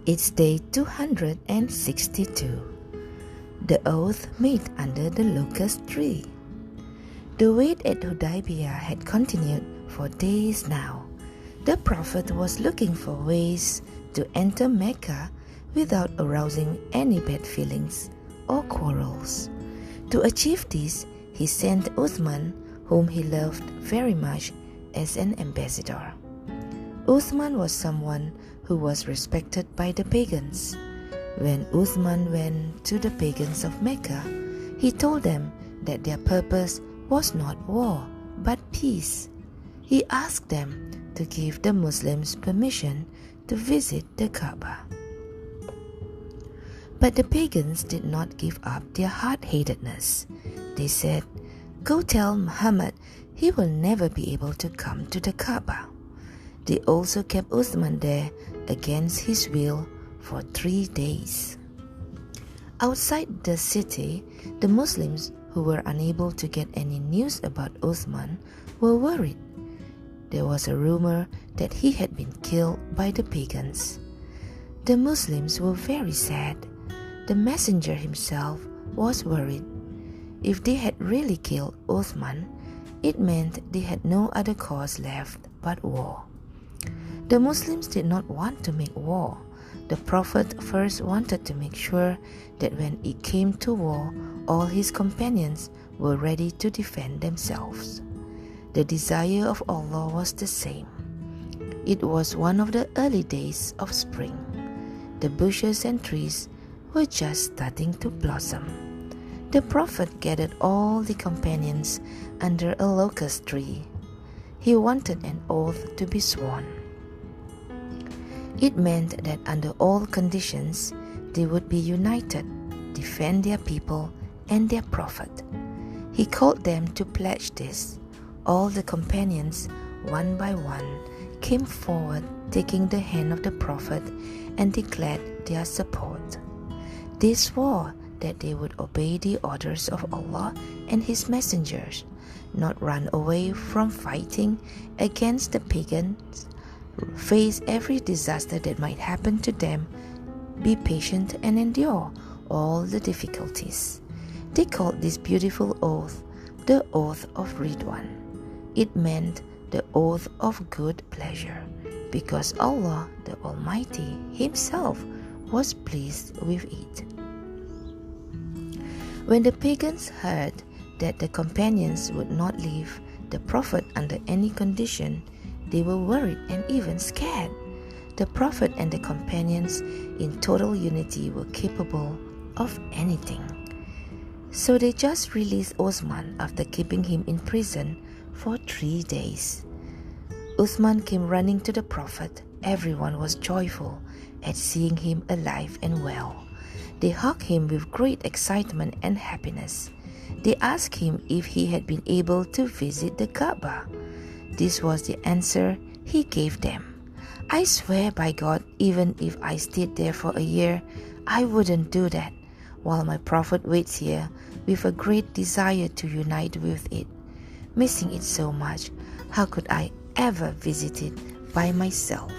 It's day 262. The oath made under the locust tree. The wait at Hudaybiyah had continued for days now. The Prophet was looking for ways to enter Mecca without arousing any bad feelings or quarrels. To achieve this, he sent Uthman, whom he loved very much, as an ambassador. Uthman was someone who was respected by the pagans. When Uthman went to the pagans of Mecca, he told them that their purpose was not war, but peace. He asked them to give the Muslims permission to visit the Kaaba. But the pagans did not give up their hard-headedness. They said, "Go tell Muhammad he will never be able to come to the Kaaba." They also kept Uthman there against his will for 3 days. Outside the city, the Muslims who were unable to get any news about Uthman were worried. There was a rumor that he had been killed by the pagans. The Muslims were very sad. The messenger himself was worried. If they had really killed Uthman, it meant they had no other cause left but war. The Muslims did not want to make war. The Prophet first wanted to make sure that when it came to war, all his companions were ready to defend themselves. The desire of Allah was the same. It was one of the early days of spring. The bushes and trees were just starting to blossom. The Prophet gathered all the companions under a locust tree. He wanted an oath to be sworn. It meant that under all conditions, they would be united, defend their people and their Prophet. He called them to pledge this. All the companions, one by one, came forward, taking the hand of the Prophet, and declared their support. They swore that they would obey the orders of Allah and His messengers, not run away from fighting against the pagans, face every disaster that might happen to them, be patient and endure all the difficulties. They called this beautiful oath the Oath of Ridwan. It meant the oath of good pleasure, because Allah, the Almighty, Himself was pleased with it. When the pagans heard that the companions would not leave the Prophet under any condition, they were worried and even scared. The Prophet and the companions in total unity were capable of anything. So they just released Uthman after keeping him in prison for 3 days. Uthman came running to the Prophet. Everyone was joyful at seeing him alive and well. They hugged him with great excitement and happiness. They asked him if he had been able to visit the Kaaba. This was the answer he gave them. "I swear by God, even if I stayed there for a year, I wouldn't do that, while my Prophet waits here with a great desire to unite with it. Missing it so much, how could I ever visit it by myself?"